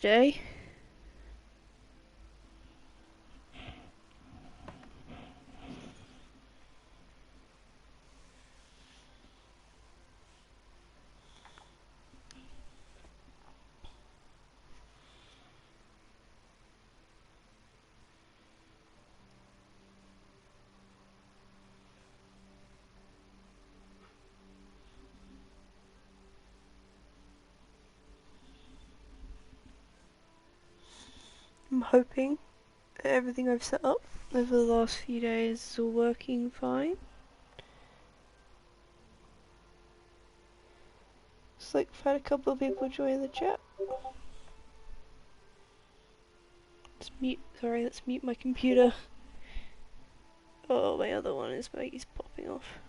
Day. I'm hoping that everything I've set up over the last few days is all working fine. It's like I've had a couple of people join the chat. Let's mute my computer. Oh, my other one is popping off.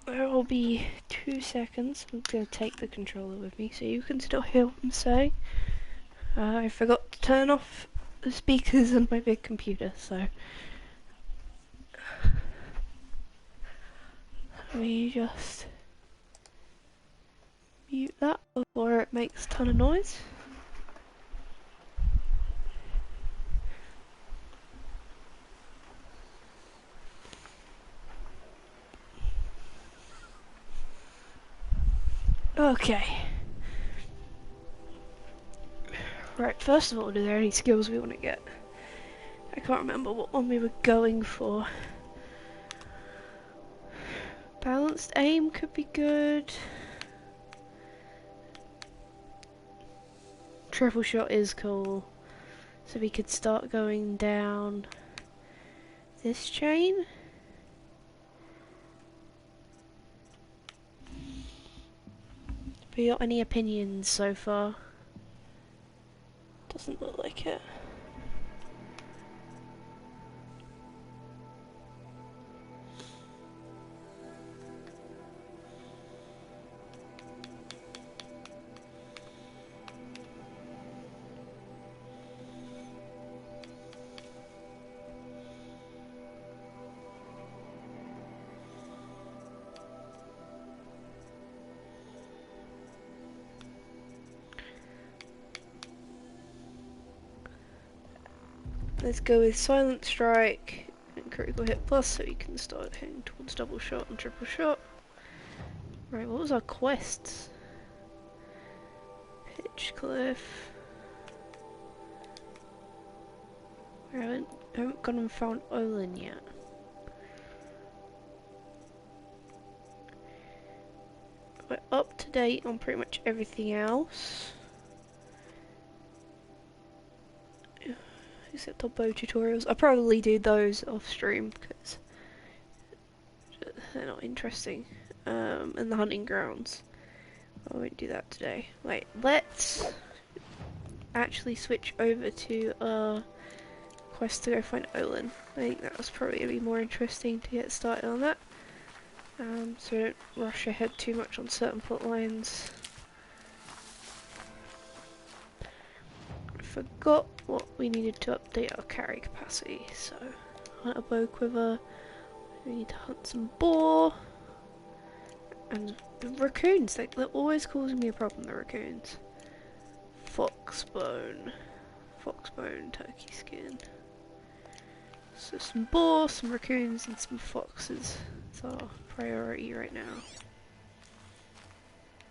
There will be 2 seconds. I'm going to take the controller with me so you can still hear what I'm saying. I forgot to turn off the speakers on my big computer, so let me just mute that before it makes a ton of noise. Okay. Right, first of all, are there any skills we want to get? I can't remember what one we were going for. Balanced aim could be good. Triple shot is cool. So we could start going down this chain. Have you got any opinions so far? Doesn't look like it. Let's go with Silent Strike and Critical Hit Plus so we can start heading towards double shot and triple shot. Right, what was our quests? Pitch Cliff. I haven't gone and found Olin yet. We're up to date on pretty much everything else. Except our bow tutorials. I'll probably do those off stream because they're not interesting. And the hunting grounds. I won't do that today. Wait, let's actually switch over to our quest to go find Olin. I think that was probably going to be more interesting to get started on that. So we don't rush ahead too much on certain plot lines. I forgot what we needed to update our carry capacity, so hunt a bow quiver, we need to hunt some boar, and the raccoons, they're always causing me a problem, the raccoons. Foxbone, turkey skin. So some boar, some raccoons, and some foxes. It's our priority right now.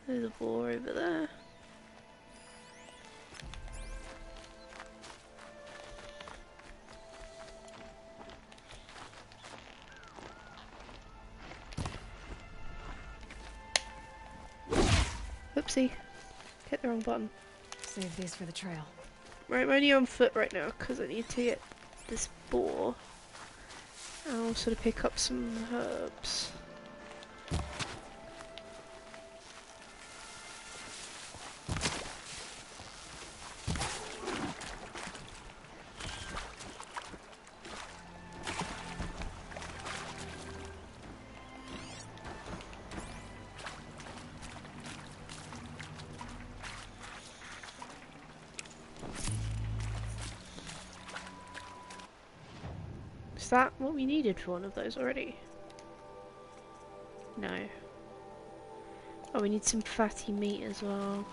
There's a boar over there. Oopsie, hit the wrong button. Save these for the trail. Right, I'm only on foot right now because I need to get this boar. And also to pick up some herbs. Is that what we needed for one of those already? No. Oh, we need some fatty meat as well.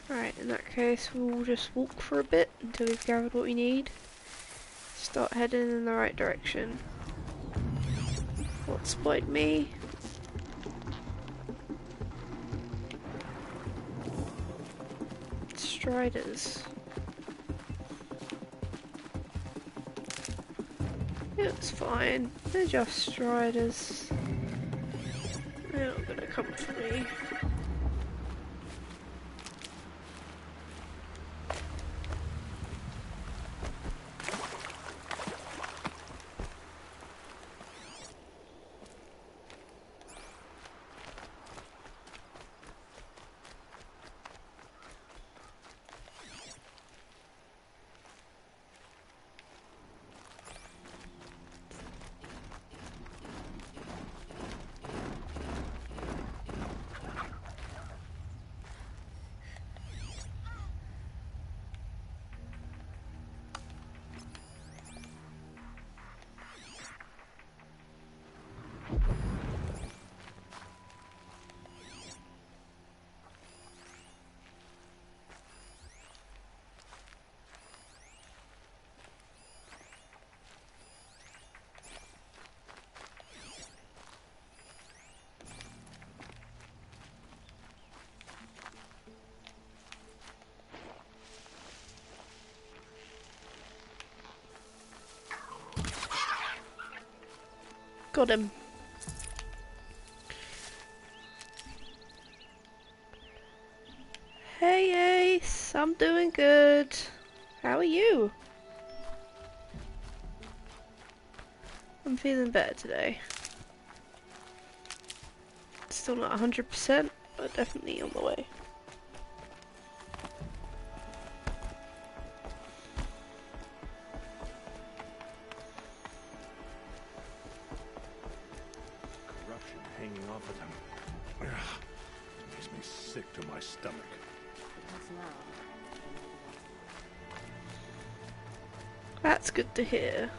Alright, in that case we'll just walk for a bit until we've gathered what we need. Start heading in the right direction. What spotted me? Striders. It's fine. They're just striders. They're not gonna come for me. Got him. Hey Ace, I'm doing good. How are you? I'm feeling better today. Still not 100%, but definitely on the way. Corruption hanging off of them. Ugh, makes me sick to my stomach. That's good to hear.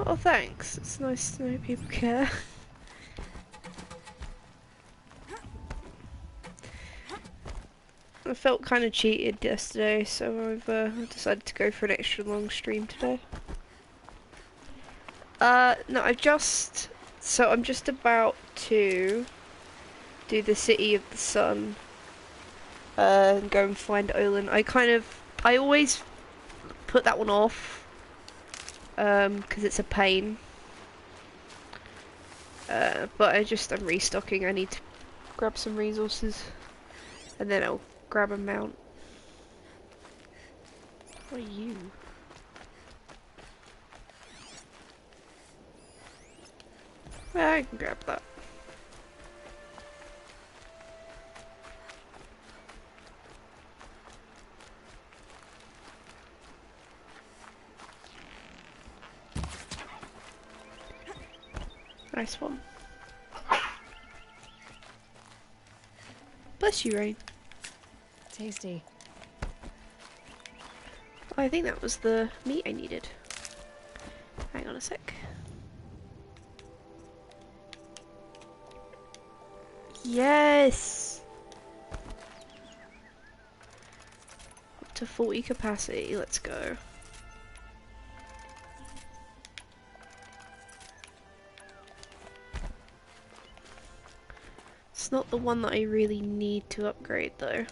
Oh, thanks. It's nice to know people care. I felt kind of cheated yesterday, so I've decided to go for an extra long stream today. No, I'm just about to do the City of the Sun, and go and find Olin. I always put that one off, because it's a pain. But I'm restocking. I need to grab some resources, and then I'll grab a mount. What are you? Yeah, I can grab that. Nice one. Bless you, Rain. Tasty. I think that was the meat I needed. Hang on a sec. Yes! Up to 40 capacity, let's go. It's not the one that I really need to upgrade though.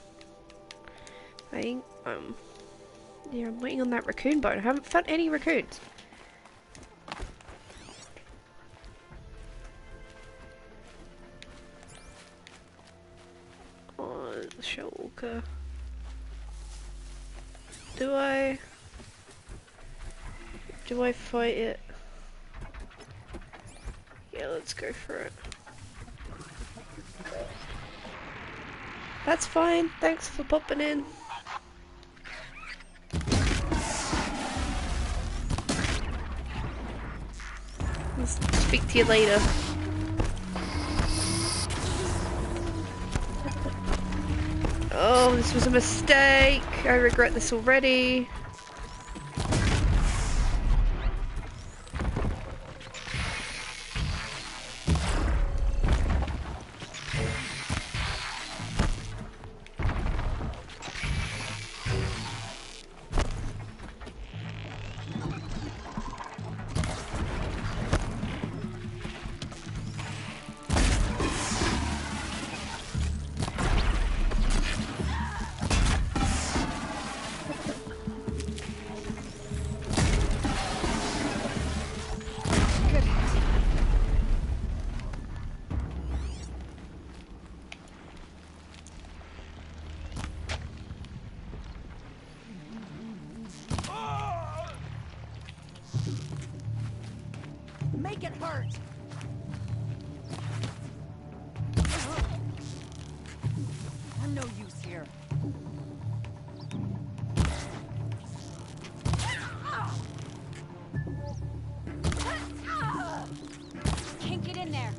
I think, yeah, I'm waiting on that raccoon bone. I haven't found any raccoons. Oh, the shell walker. Do I fight it? Yeah, let's go for it. That's fine. Thanks for popping in. I'll speak to you later. Oh, this was a mistake. I regret this already. Make it hurt! I'm no use here. Can't get in there.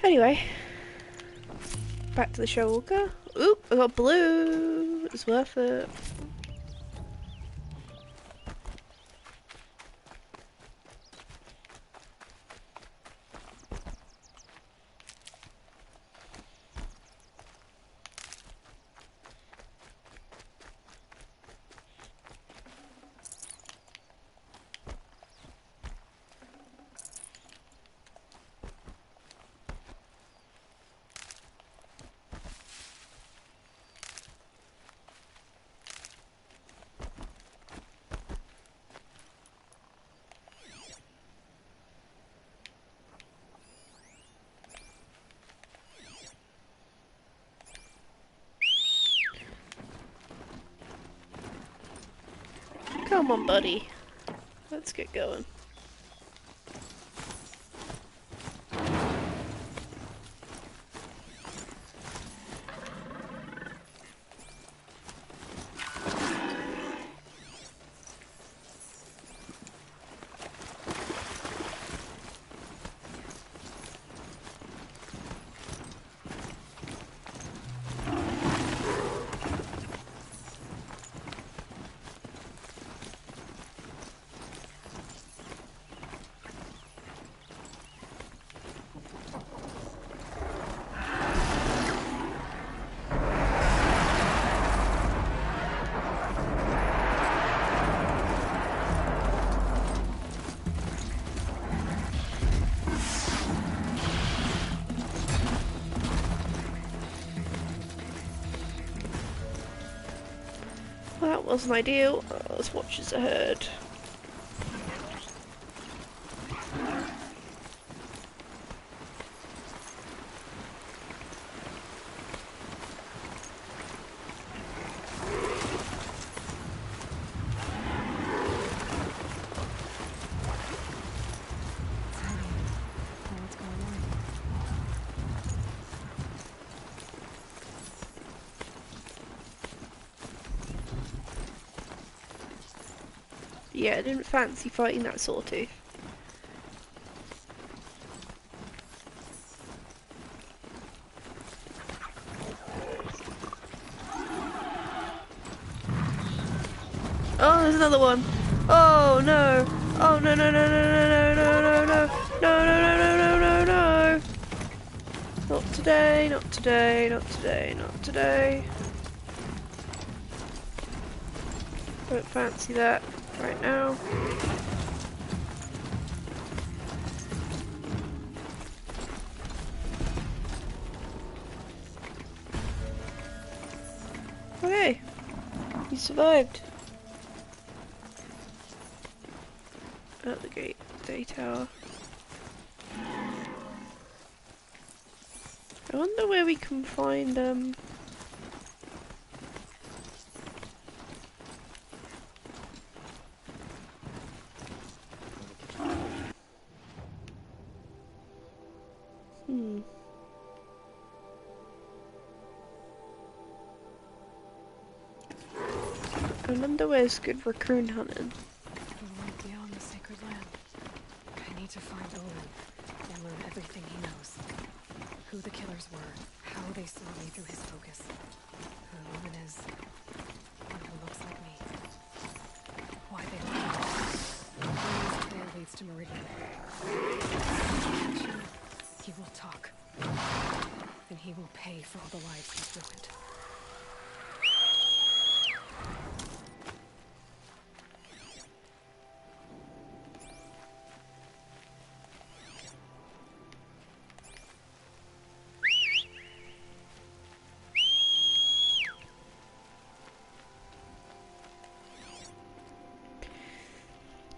Anyway, back to the show we'll go. Oop, I got blue. It was worth it. Come on, buddy. Let's get going. Well, that wasn't ideal. Let's watch us ahead. What's going on? Yeah, I didn't fancy fighting that sawtooth. Oh, there's another one. Oh no. Oh no no no no no no no no no no no no no no no. Not today, not today, not today, not today. Don't fancy that right now. Okay, you survived. At the gate, day tower. I wonder where we can find hmm. I wonder where's good raccoon hunting. The world beyond the sacred land. I need to find Olin and learn everything he knows. Who the killers were, how they saw me through his focus, who Olin is, and who looks like me. Why they look like me. Olin's trail leads to Meridian. Catch him, he will talk. Then he will pay for all the lives he's ruined.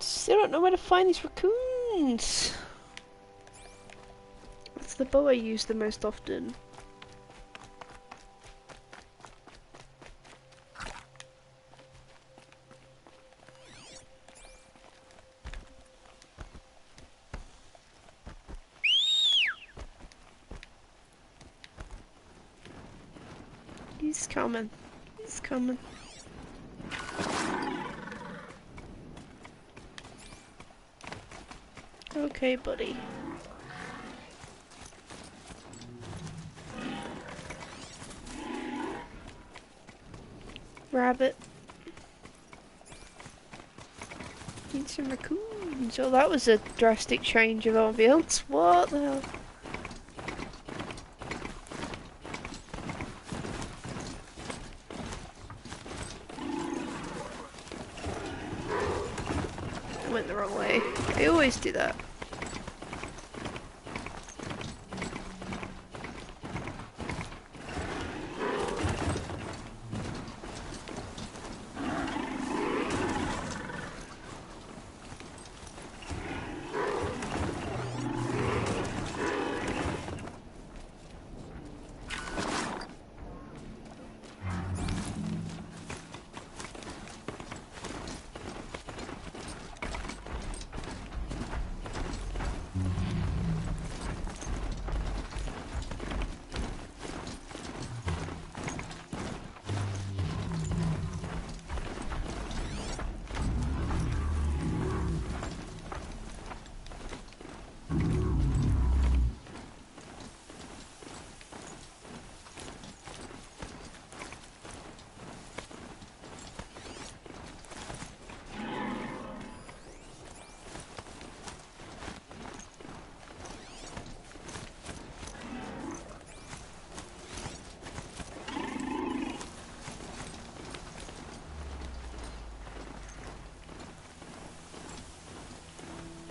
Still don't know where to find these raccoons. That's the bow I use the most often. He's coming. He's coming. Okay, buddy. Rabbit. Need some raccoons. Oh, that was a drastic change of ambience. What the hell? I went the wrong way. I always do that.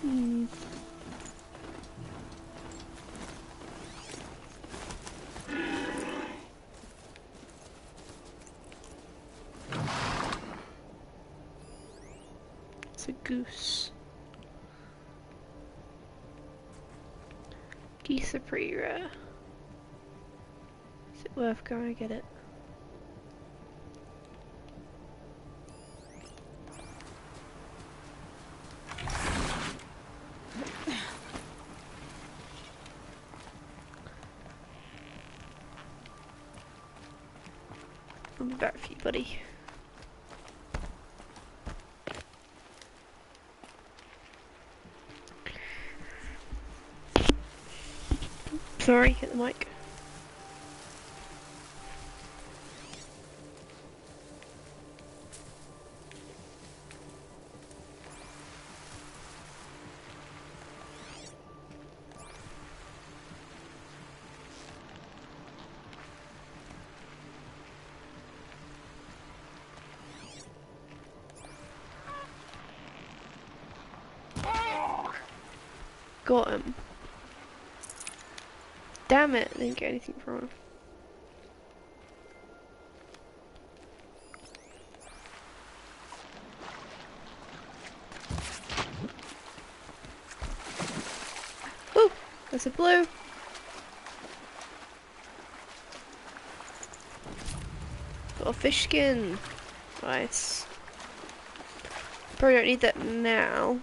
Hmm. It's a goose. Geese are pretty rare. Is it worth going to get it? I'll be back for you, buddy. Sorry, hit the mic. Got him. Damn it, I didn't get anything from him. There's a blue. Got a fish skin. Nice. Probably don't need that now.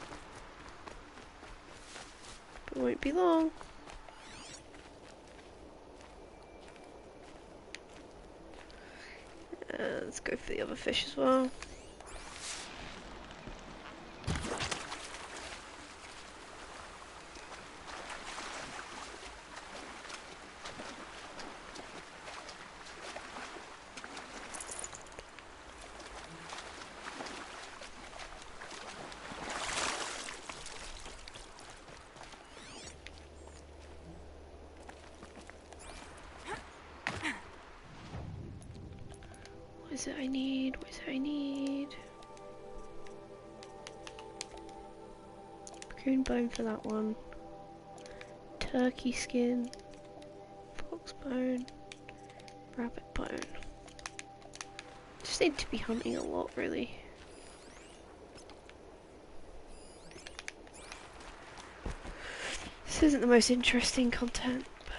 But it won't be long. Let's go for the other fish as well. What is it I need? What is it I need? Coon bone for that one. Turkey skin. Fox bone. Rabbit bone. Just need to be hunting a lot, really. This isn't the most interesting content, but...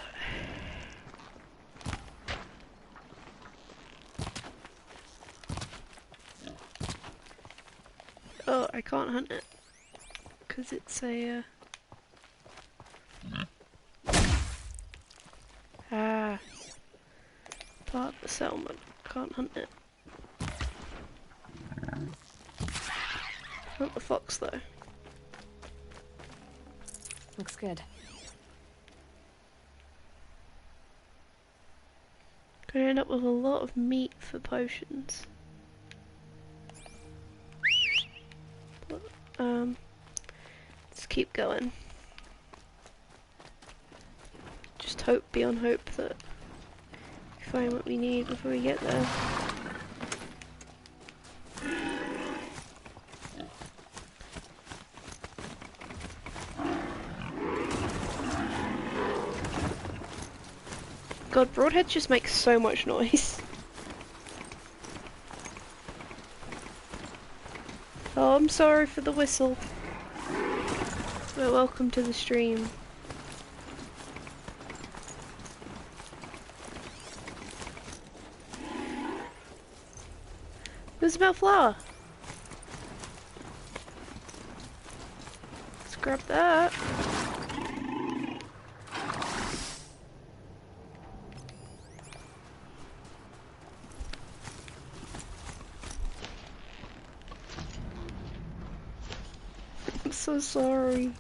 Oh, I can't hunt it. Because it's a... part of the settlement. Can't hunt it. Hunt the fox, though. Looks good. Gonna end up with a lot of meat for potions. But, let's keep going. Just hope beyond hope that we find what we need before we get there. God, broadheads just make so much noise. Oh, I'm sorry for the whistle. But welcome to the stream. There's about flour. Let's grab that. I'm so sorry.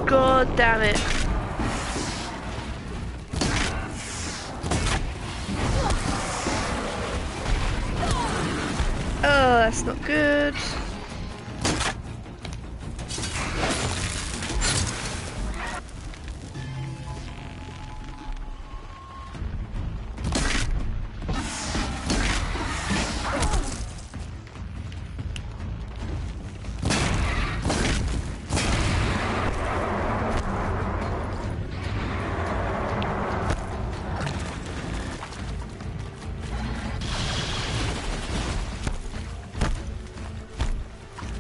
God damn it. Oh, that's not good.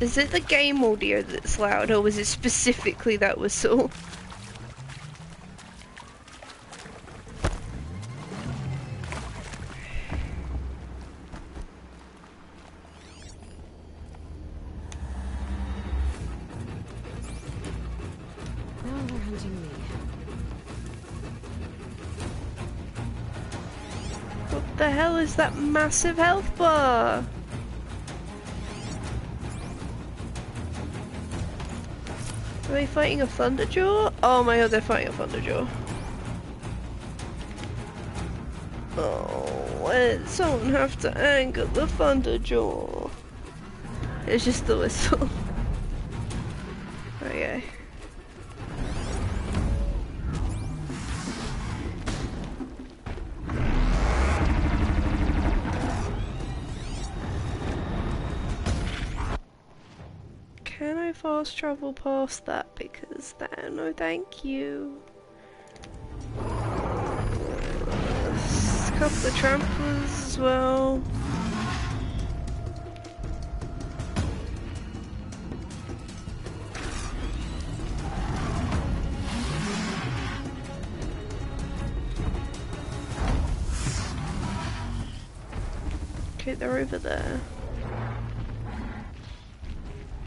Is it the game audio that's loud, or was it specifically that whistle? Now they're hunting me. What the hell is that massive health bar? Are they fighting a Thunderjaw? Oh my god, they're fighting a Thunderjaw. Oh, why did someone have to anger the Thunderjaw? It's just the whistle. Okay. Can I fast travel past that? Because that, no thank you. couple of tramplers as well. Okay, they're over there.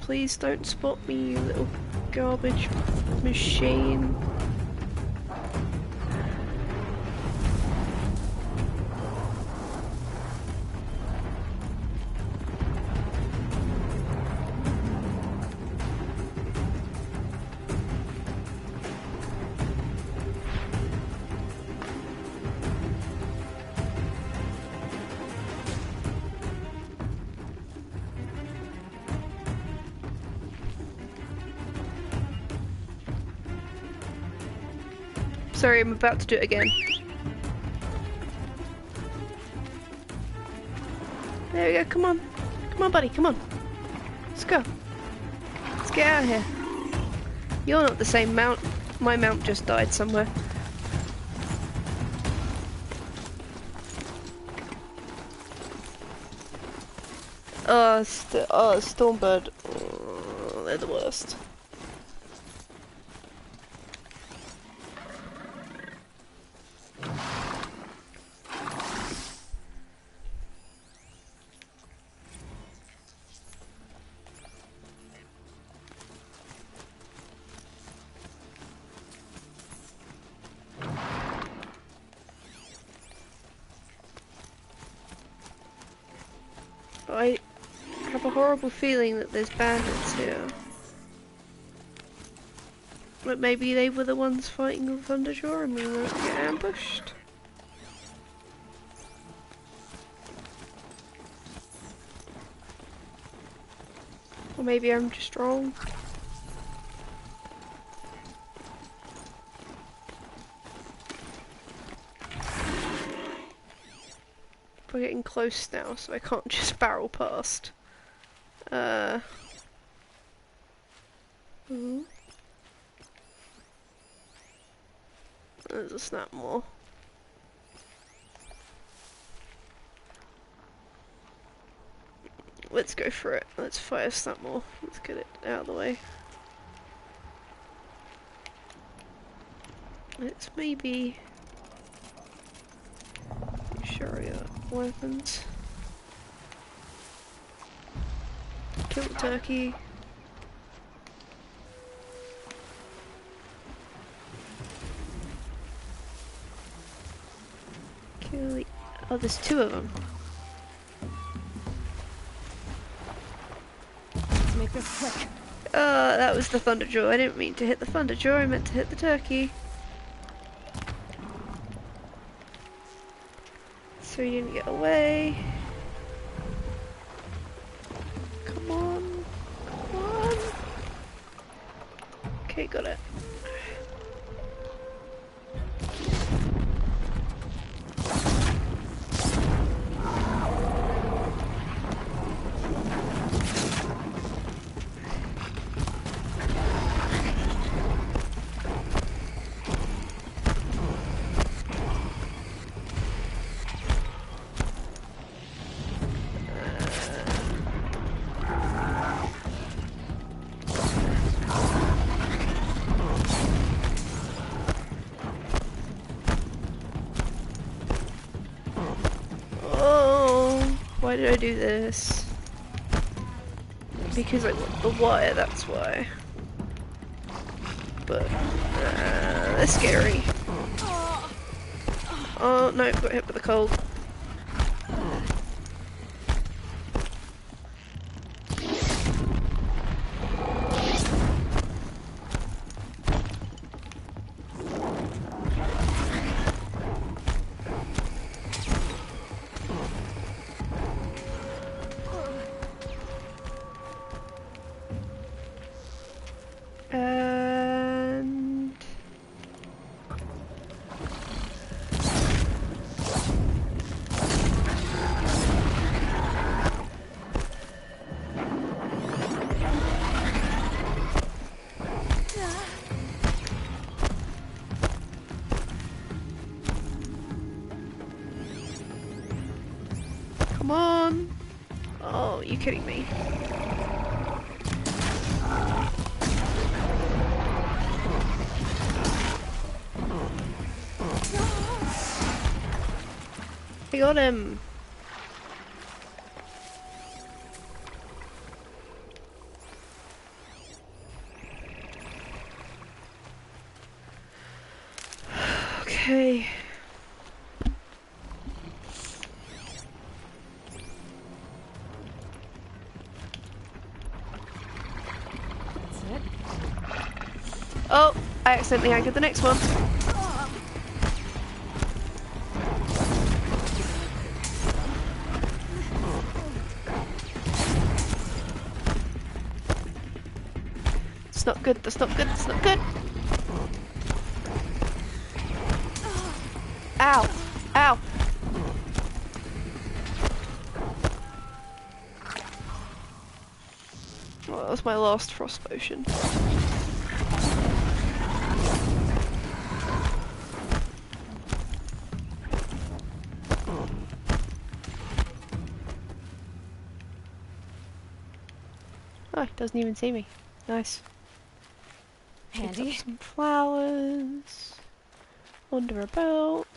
Please don't spot me, you little garbage machine. Sorry, I'm about to do it again. There we go, come on. Come on, buddy, come on. Let's go. Let's get out of here. You're not the same mount. My mount just died somewhere. Stormbird. Oh, they're the worst. I have a horrible feeling that there's bandits here. But maybe they were the ones fighting the Thunderjaw and we won't get ambushed. Or maybe I'm just wrong. We're getting close now, so I can't just barrel past. There's a snap more. Let's go for it. Let's fire snap more. Let's get it out of the way. Let's maybe show you weapons. Kill the turkey. Kill the... Oh, there's two of them. Let's make this quick. That was the Thunderjaw. I didn't mean to hit the Thunderjaw, I meant to hit the turkey. So he didn't get away. Come on. Come on. Okay, got it. Why did I do this? Because I want the wire, that's why. But, they're scary. Oh no, got hit with the cold. Oh, you kidding me? I got him. Okay. That's it. Oh, I accidentally anchored the next one. It's not good, that's not good, that's not good. Ow, ow. Well, that was my last frost potion. Oh, it doesn't even see me. Nice. Picked up Handy. some flowers. Wander about.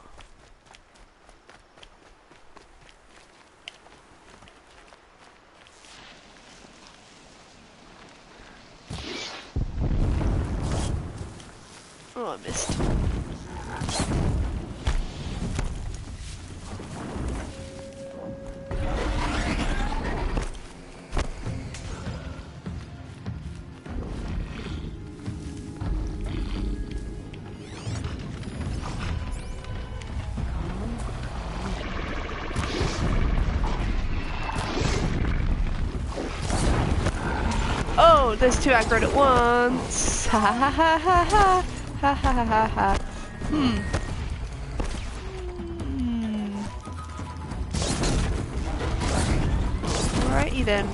Oh, I missed. Oh, there's two aggroed at once. Ha ha ha ha ha ha ha ha ha ha. Hmm. Alrighty then.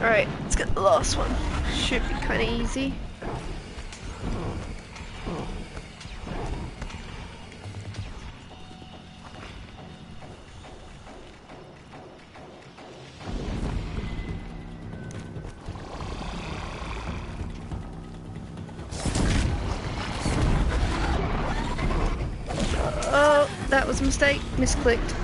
Alright, let's get the last one. Should be kinda easy. Oh, that was a mistake. Misclicked.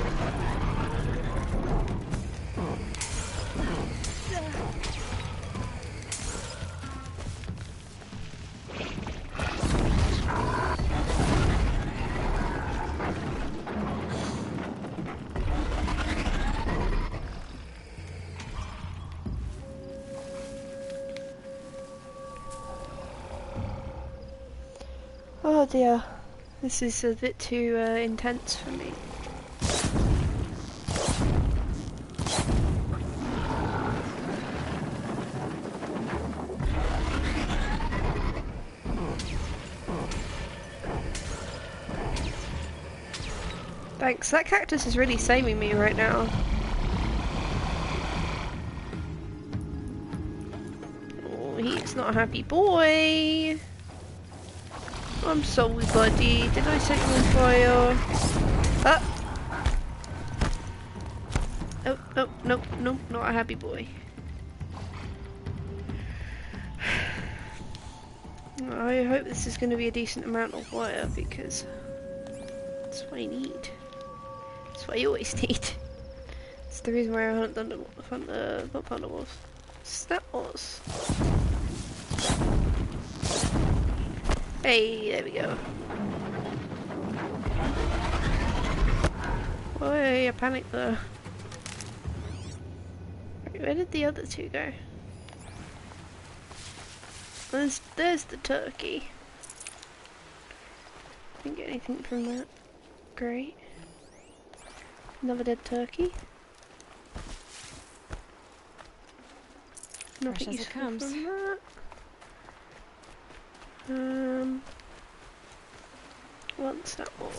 Oh dear. This is a bit too intense for me. Thanks, that cactus is really saving me right now. Oh, he's not a happy boy. I'm sorry, buddy. Did I set you on fire? Ah! Oh, no, no, no, not a happy boy. I hope this is going to be a decent amount of wire because that's what I need. That's what I always need. It's the reason why I haven't done not Thunder Wars. Snap Wars. Hey, there we go. Why, I panicked there. Where did the other two go? There's the turkey. Didn't get anything from that. Great. Another dead turkey. Fresh Nothing as it useful comes. from that. One snap more.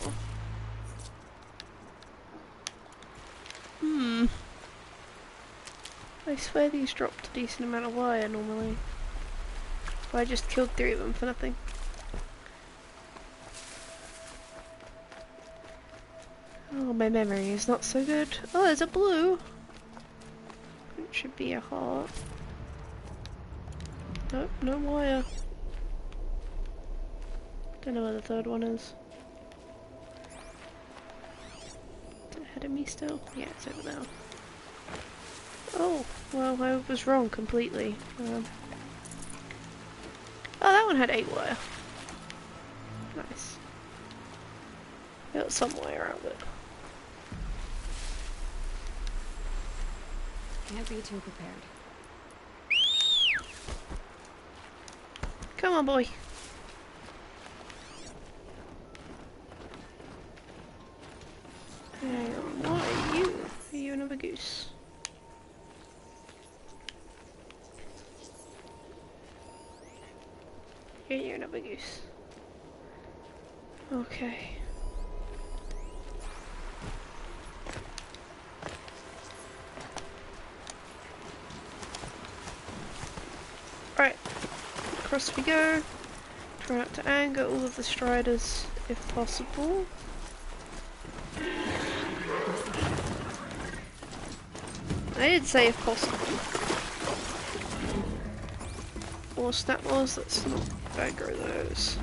I swear these dropped a decent amount of wire normally. I just killed 3 of them for nothing. Oh, my memory is not so good. Oh, there's a blue. It should be a heart. Nope, no wire. Don't know where the 3rd one is. Is it ahead of me still? Yeah, it's over there. Oh, well, I was wrong completely. Oh, that one had 8 wire. Nice. Got some wire out of it. Can't be too prepared. Come on, boy. Hang on, what are you? Are you another goose? Yeah, you're another goose. Okay. Right, across we go. Try not to anger all of the striders if possible. I did say if possible. Or snap wars, let's not aggro those.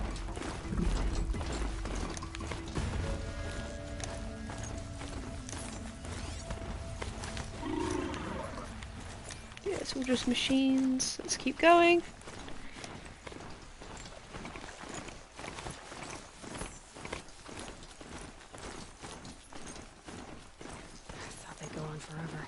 Yeah, it's all just machines. Let's keep going. I thought they'd go on forever.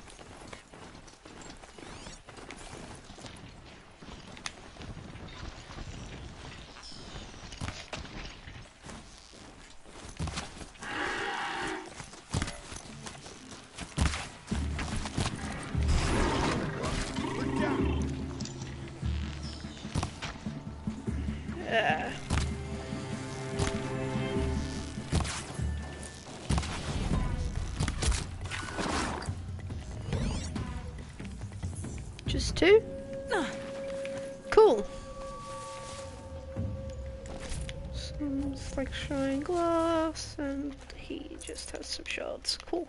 Just 2? Cool. Some's like shine glass, and he just has some shards. Cool.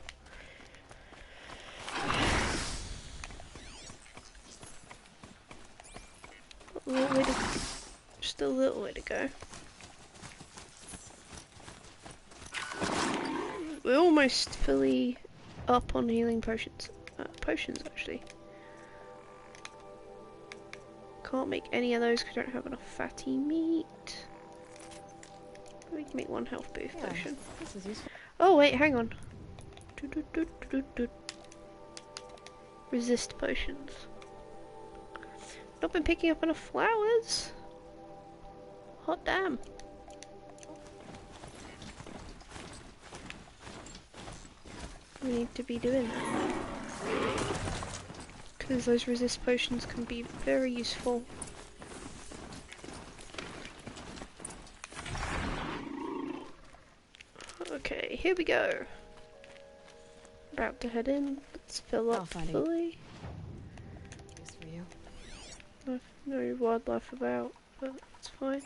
A little way to, just a little way to go. We're almost fully up on healing potions. Potions, actually. Can't make any of those because I don't have enough fatty meat. We can make 1 health boost potion. This is useful. Oh wait, hang on. Resist potions. Not been picking up enough flowers. Hot damn. We need to be doing that. Because those resist potions can be very useful. Okay, here we go. About to head in. Let's fill up fully. This for you. No wildlife about, but it's fine.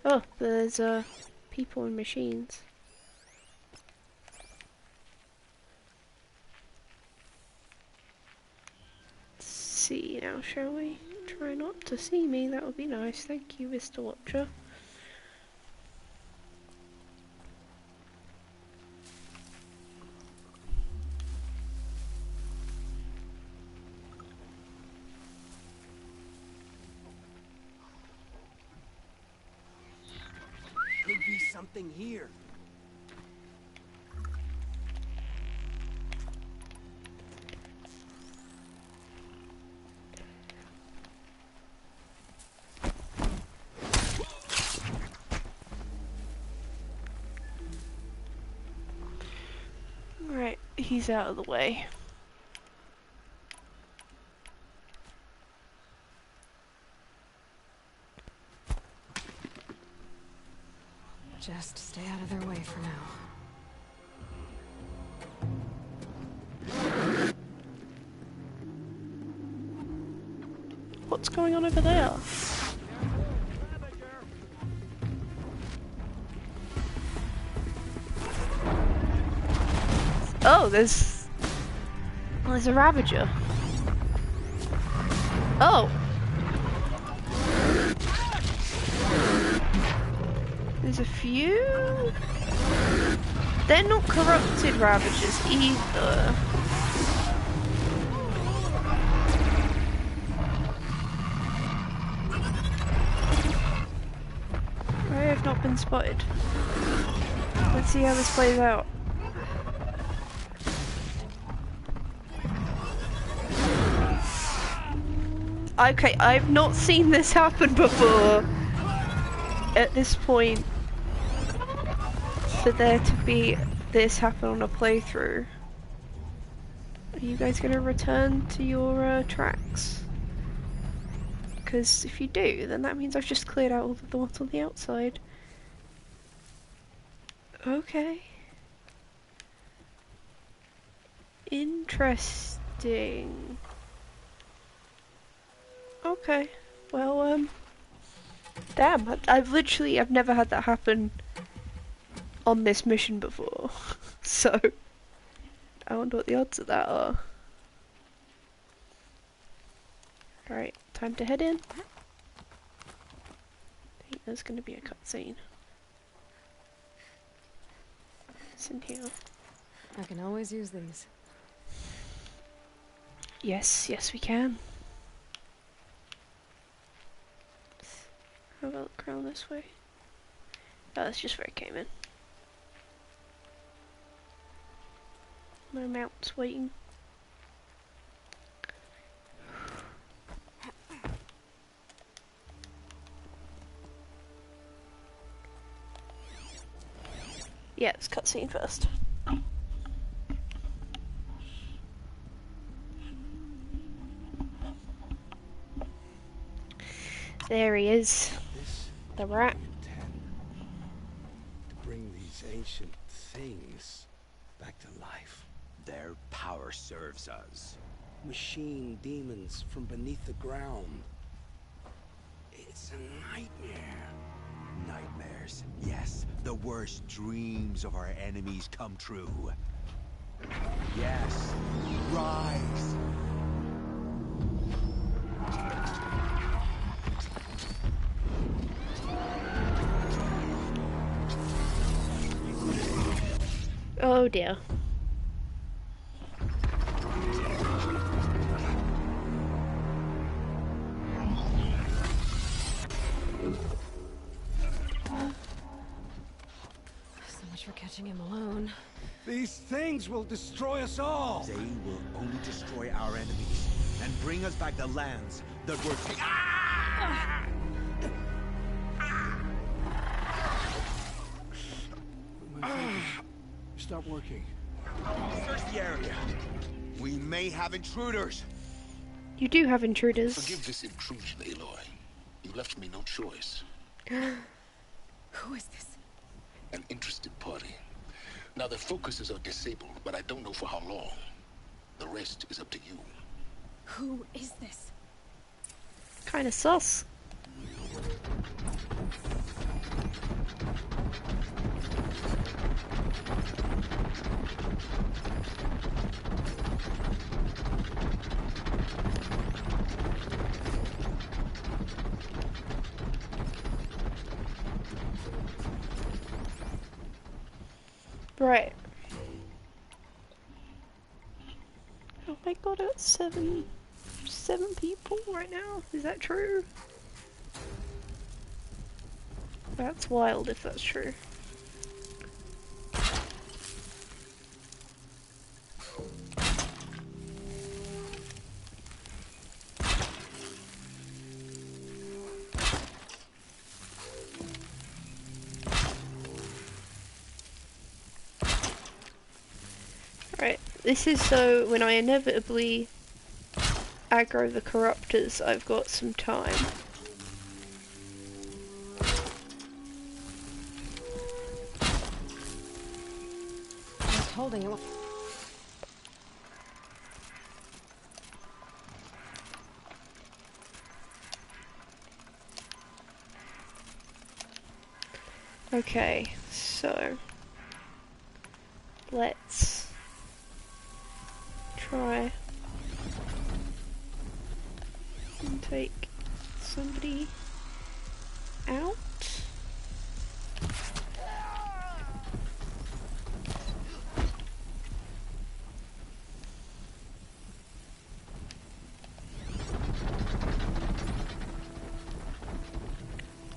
Oh, there's people and machines. Let's see now, shall we? Try not to see me, that would be nice. Thank you, Mr. Watcher. Could be something here. Right, he's out of the way. Just stay out of their way for now. what's going on over there? Oh, there's a Ravager. Oh! There's a few? They're not corrupted Ravagers either. I have not been spotted. Let's see how this plays out. Okay, I've not seen this happen before. At this point, for there to be this happen on a playthrough. Are you guys gonna return to your tracks? Because if you do, then that means I've just cleared out all of the ones on the outside. Okay. Interesting. Okay. Well, damn, I've never had that happen on this mission before. So, I wonder what the odds of that are. Alright, time to head in. I think there's gonna be a cutscene. It's in here. I can always use these. Yes, yes we can. How about look around this way? Oh, that's just where I came in. No mounts waiting. Yeah, it's cutscene first. There he is. This The rat. intend to bring these ancient things back to life. Their power serves us. Machine demons from beneath the ground. It's a nightmare. Nightmares. Yes, the worst dreams of our enemies come true. Yes, rise. Oh dear. So much for catching him alone. These things will destroy us all. They will only destroy our enemies and bring us back the lands that were taken. Stop working. Search the area. We may have intruders. You do have intruders. Forgive this intrusion, Aloy. You left me no choice. Who is this? An interested party. Now their focuses are disabled, but I don't know for how long. The rest is up to you. Who is this? Kinda sus. Right. Oh my god, it's seven people right now. Is that true? That's wild if that's true. Right, this is so when I inevitably aggro the corruptors, I've got some time. I was holding him. Okay, so let's try and take somebody out.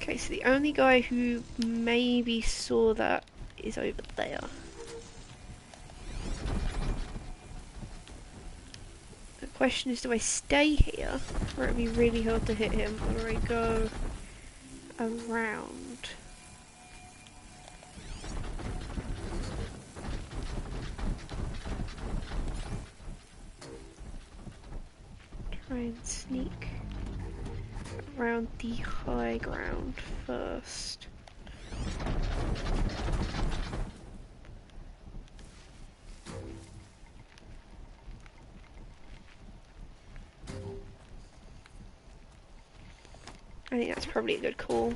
Okay, so the only guy who maybe saw that is over there. The question is, do I stay here, or it'd be really hard to hit him, or do I go around? Try and sneak around the high ground first. I think that's probably a good call.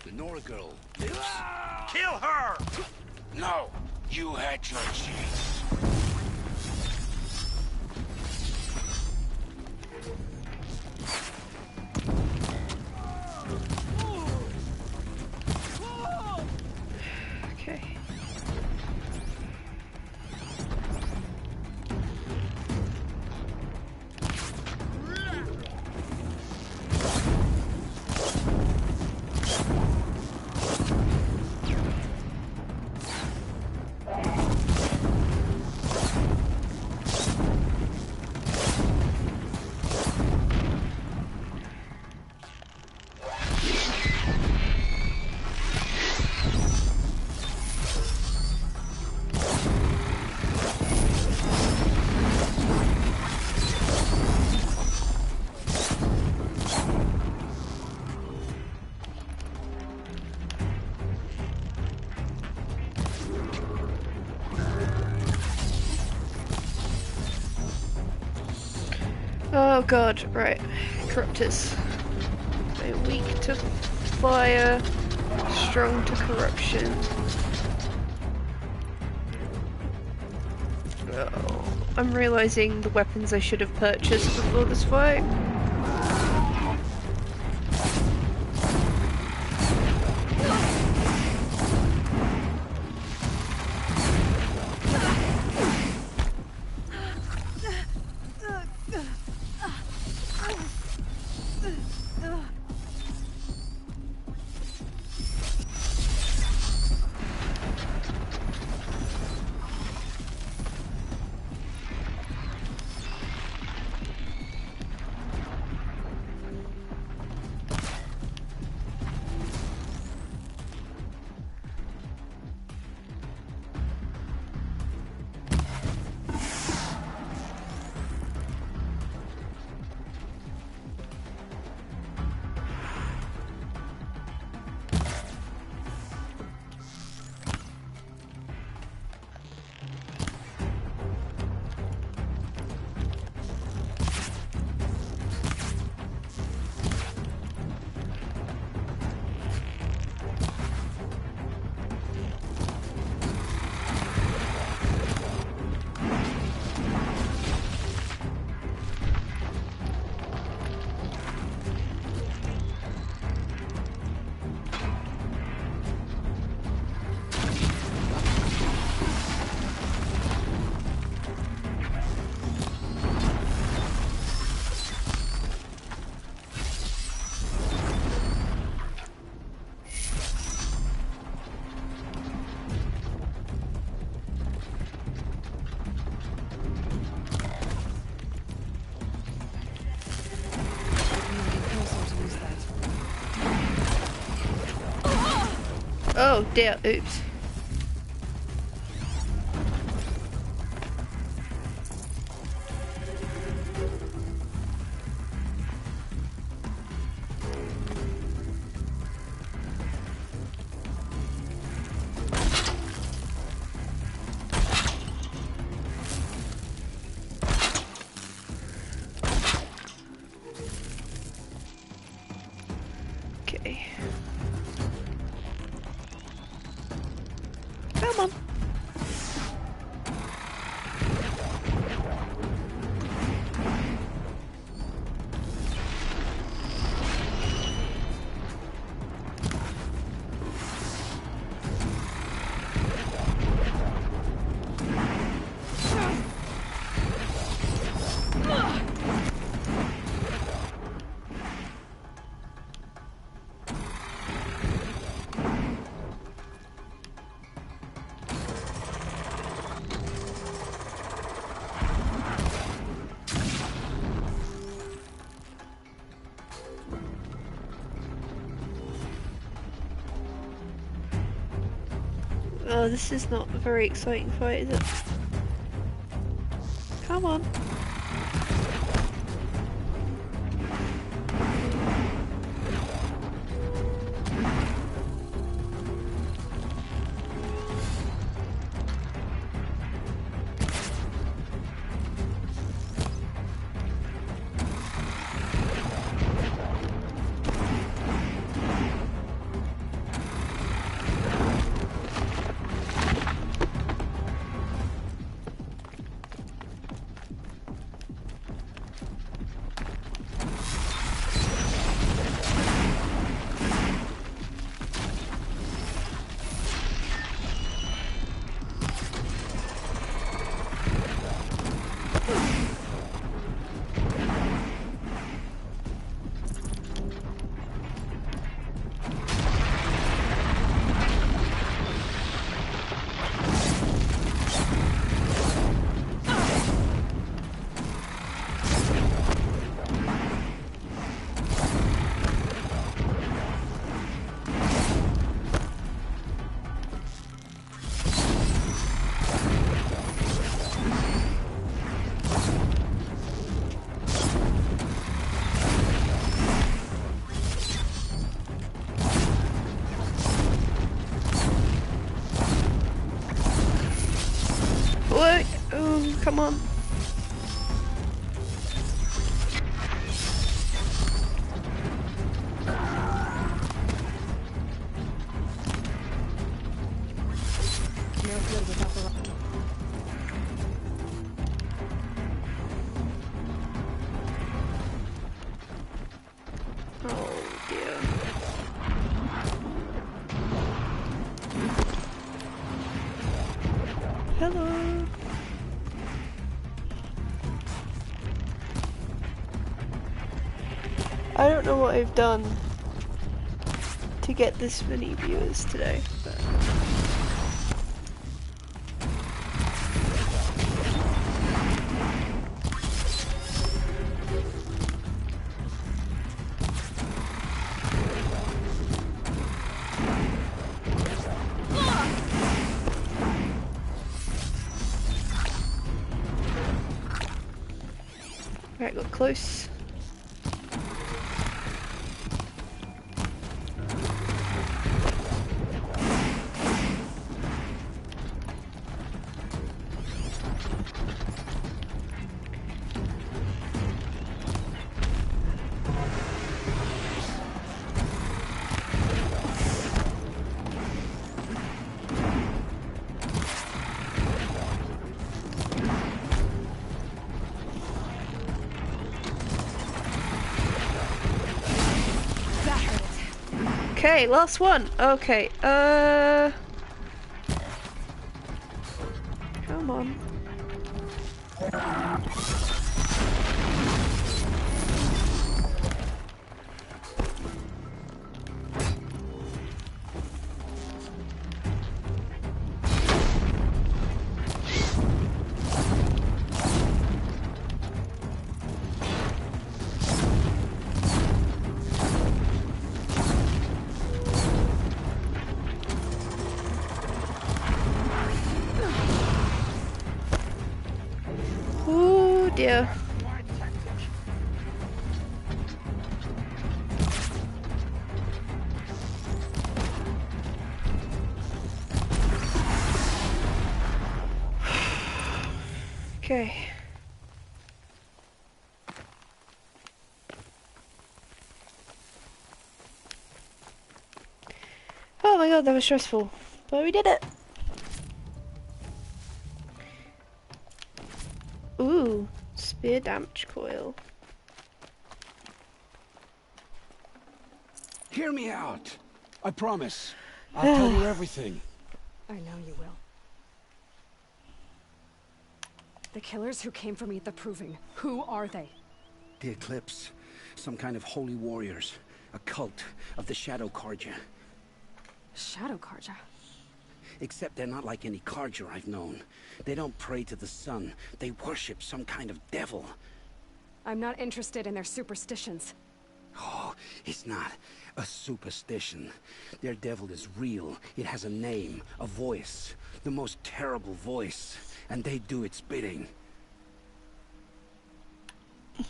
The Nora girl lives. Kill her! No, you had your chance. Okay. Oh god, right. Corruptors. They're weak to fire, strong to corruption. Oh, I'm realising the weapons I should have purchased before this fight. Oh dear, oops. Okay. Come on. Oh, this is not a very exciting fight, is it? Come on. What? Oh, come on. No good without the light. Oh dear. Hello. I don't know what I've done to get this many viewers today, but alright, got close. Okay, last one. Okay, come on. Oh dear. Okay. Oh my god, that was stressful. But we did it. Ooh, spear damage coil. Hear me out. I promise. I'll tell you everything. I know you will. The killers who came for me at the Proving, who are they? The Eclipse. Some kind of holy warriors. A cult of the Shadow Carja. Shadow Karja? Except they're not like any Carja I've known. They don't pray to the sun. They worship some kind of devil. I'm not interested in their superstitions. Oh, it's not a superstition. Their devil is real. It has a name, a voice. The most terrible voice. And they do its bidding.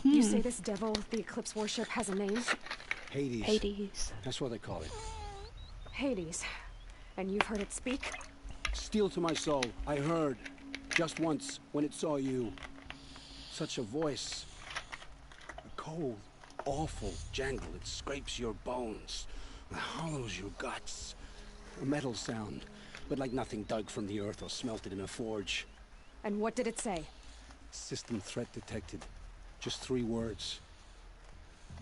You say this devil the Eclipse worship has a name? Hades. Hades. That's what they call it. Hades. And you've heard it speak? Steel to my soul. I heard. Just once, when it saw you. Such a voice. A cold, awful jangle. It scrapes your bones. It hollows your guts. A metal sound. But like nothing dug from the earth or smelted in a forge. And what did it say? System threat detected. Just 3 words.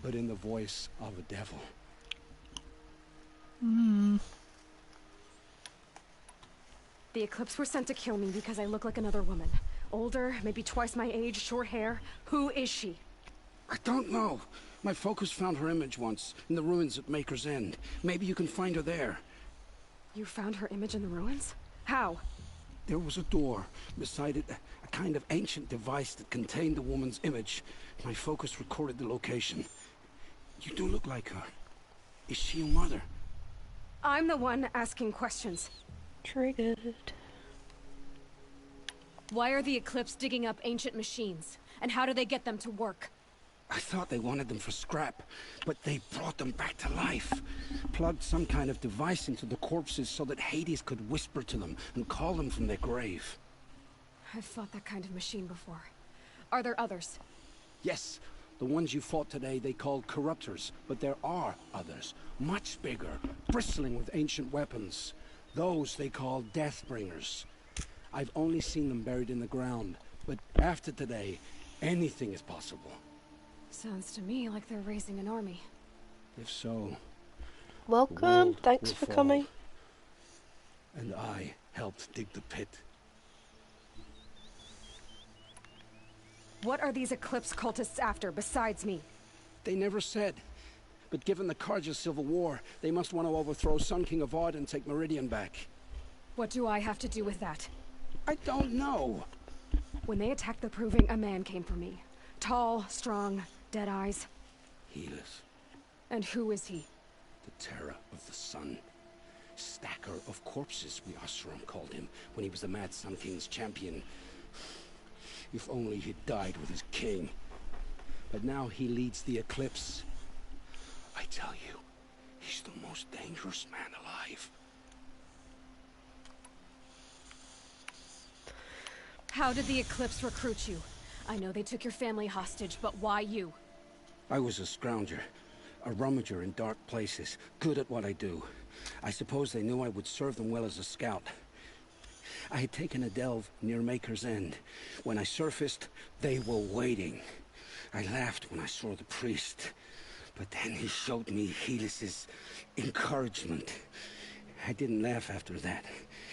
But in the voice of a devil. The Eclipse were sent to kill me because I look like another woman. Older, maybe twice my age, short hair. Who is she? I don't know. My focus found her image once, in the ruins at Maker's End. Maybe you can find her there. You found her image in the ruins? How? There was a door. Beside it, a kind of ancient device that contained the woman's image. My focus recorded the location. You do look like her. Is she your mother? I'm the one asking questions. Triggered. Why are the Eclipse digging up ancient machines? And how do they get them to work? I thought they wanted them for scrap, but they brought them back to life. Plugged some kind of device into the corpses so that Hades could whisper to them and call them from their grave. I've fought that kind of machine before. Are there others? Yes, the ones you fought today they called corruptors, but there are others, much bigger, bristling with ancient weapons. Those they call Deathbringers. I've only seen them buried in the ground, but after today, anything is possible. Sounds to me like they're raising an army. If so, the Welcome. world Thanks will for fall. coming. And I helped dig the pit. What are these Eclipse cultists after, besides me? They never said. But given the Carja civil war, they must want to overthrow Sun King of VOD and take Meridian back. What do I have to do with that? I don't know. When they attacked the Proving, a man came for me. Tall, strong, dead eyes. Healers, And who is he? the terror of the sun. Stacker of corpses, we Asuram called him, when he was the Mad Sun King's champion. If only he'd died with his king. But now he leads the Eclipse. I tell you, he's the most dangerous man alive. How did the Eclipse recruit you? I know they took your family hostage, but why you? I was a scrounger, a rummager in dark places, good at what I do. I suppose they knew I would serve them well as a scout. I had taken a delve near Maker's End. When I surfaced, they were waiting. I laughed when I saw the priest, but then he showed me Helis's encouragement. I didn't laugh after that.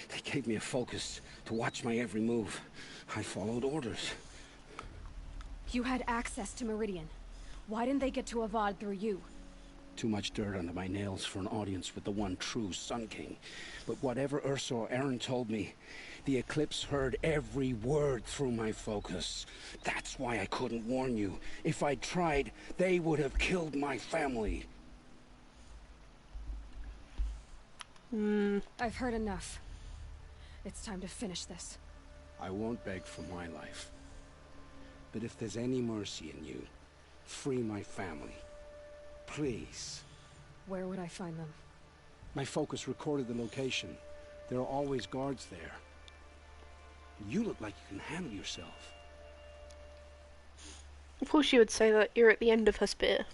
They gave me a focus to watch my every move. I followed orders. You had access to Meridian. Why didn't they get to Avad through you? Too much dirt under my nails for an audience with the one true Sun King. But whatever Ursa or Aaron told me, the Eclipse heard every word through my focus. That's why I couldn't warn you. If I'd tried, they would have killed my family. I've heard enough. It's time to finish this. I won't beg for my life. But if there's any mercy in you, free my family. Please. Where would I find them? My focus recorded the location. There are always guards there. You look like you can handle yourself. Of course you would say that. You're at the end of her spear.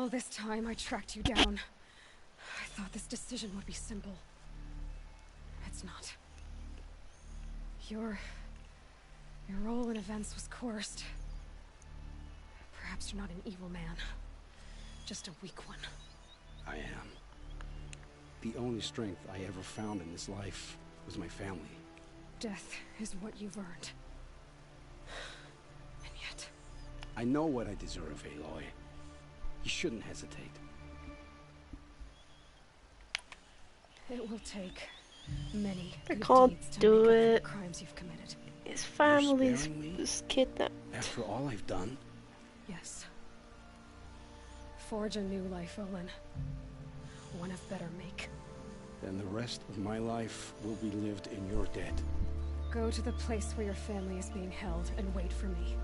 All this time I tracked you down. I thought this decision would be simple. It's not. Your role in events was coerced. Perhaps you're not an evil man. Just a weak one. I am. The only strength I ever found in this life was my family. Death is what you've earned. And yet... I know what I deserve, Aloy. You shouldn't hesitate. It will take many I good can't deeds to do make up for it. the crimes you've committed. His You're family's sparing me? was kidnapped. After all I've done? Yes. Forge a new life, Olin. One of better make. Then the rest of my life will be lived in your debt. Go to the place where your family is being held and wait for me.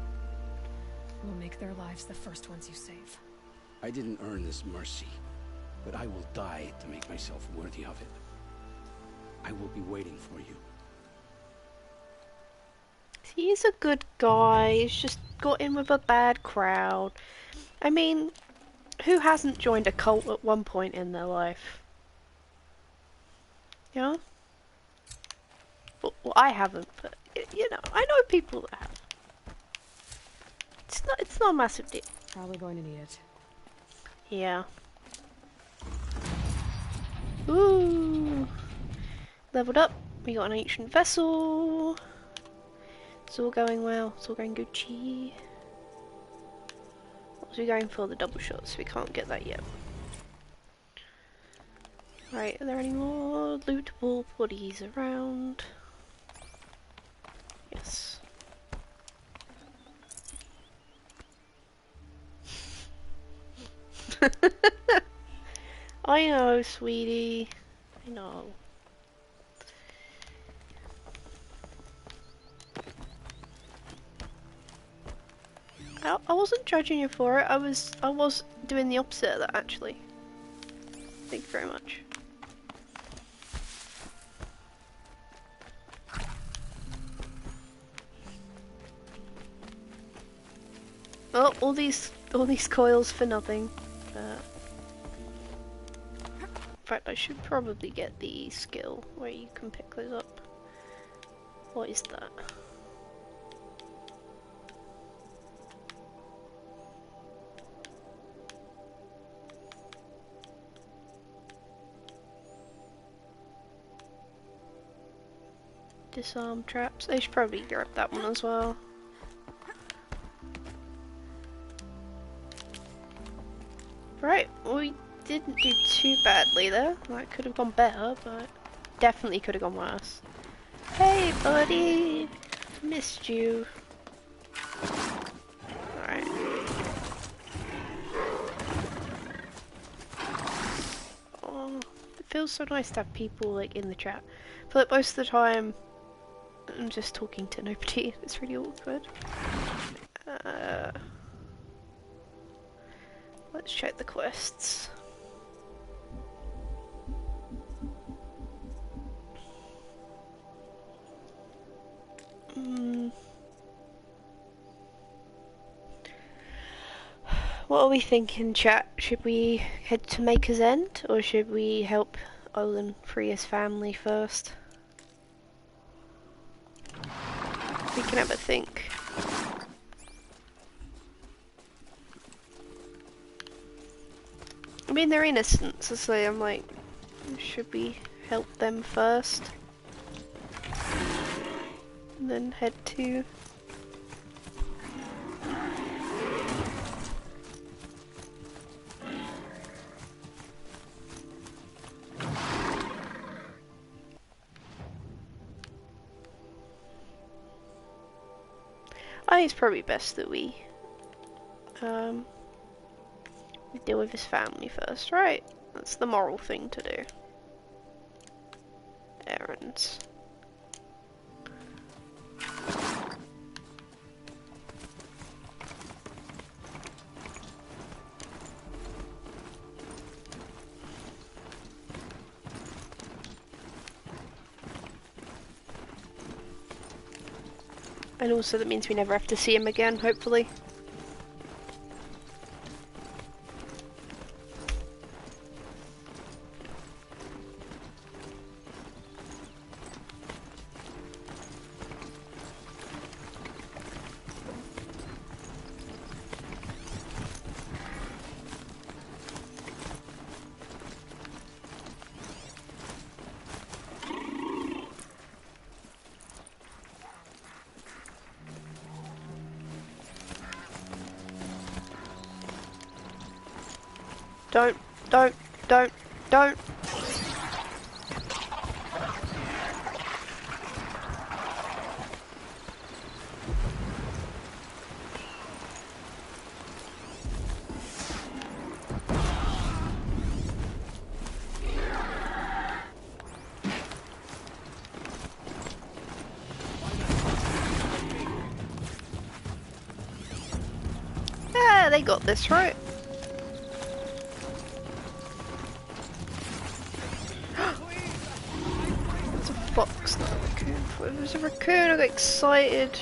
We'll make their lives the first ones you save. I didn't earn this mercy, but I will die to make myself worthy of it. I will be waiting for you. He's a good guy. He's just got in with a bad crowd. I mean, who hasn't joined a cult at one point in their life? You know? Well, I haven't, but you know, I know people that have. It's not a massive deal. Probably going to need it. Yeah. Ooh. Leveled up. We got an ancient vessel. It's all going well. It's all going Gucci. What was we going for? The double shots. We can't get that yet. Right, are there any more lootable bodies around? Yes. I know, sweetie. I know. I wasn't judging you for it. I was doing the opposite of that, actually. Thank you very much. Oh, all these coils for nothing. In fact, I should probably get the skill where you can pick those up. What is that? Disarm traps. I should probably grab that one as well. Right, we didn't do too badly there. That could have gone better, but definitely could have gone worse. Hey, buddy! Missed you. Alright. Oh, it feels so nice to have people like in the chat. I feel like most of the time I'm just talking to nobody. It's really awkward. Let's check the quests. What are we thinking, chat? Should we head to Maker's End, or should we help Olin free his family first? We can have a think. I mean, they're innocent, so I'm like, should we help them first? And then head to... I think it's probably best that we deal with his family first, right? That's the moral thing to do. Errands. And also that means we never have to see him again, hopefully. Don't, don't, don't, don't. Ah, they got this right. There's a fox, not a raccoon. If it was a raccoon, I got excited.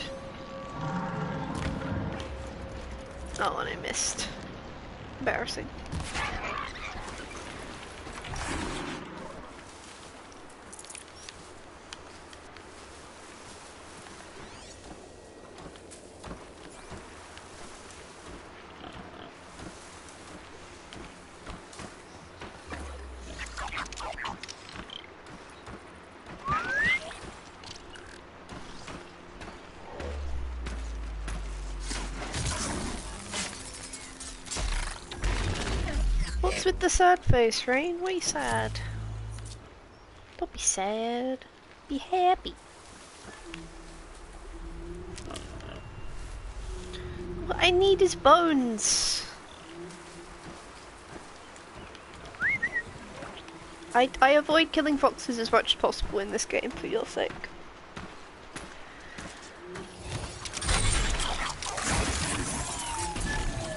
Oh, and I missed. Embarrassing. What's with the sad face, Rain? Why are you sad? Don't be sad. Be happy. What I need is bones. I avoid killing foxes as much as possible in this game for your sake.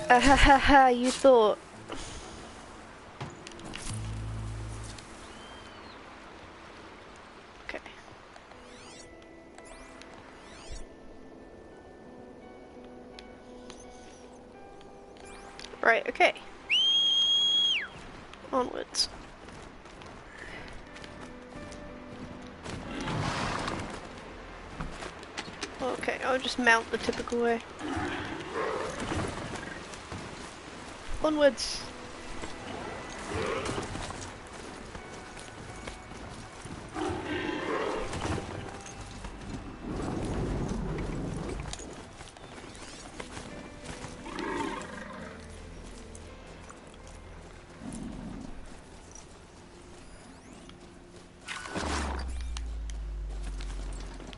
Ahahaha, you thought. Okay. Right, okay. Onwards. Okay, I'll just mount the typical way. Onwards.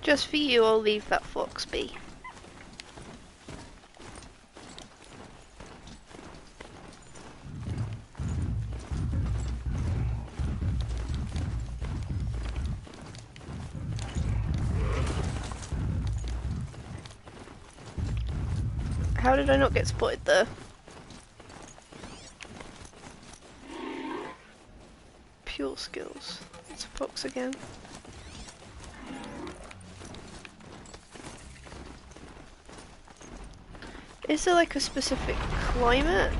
Just for you, I'll leave that fox be. How did I not get spotted there? Pure skills. It's a fox again. Is there like a specific climate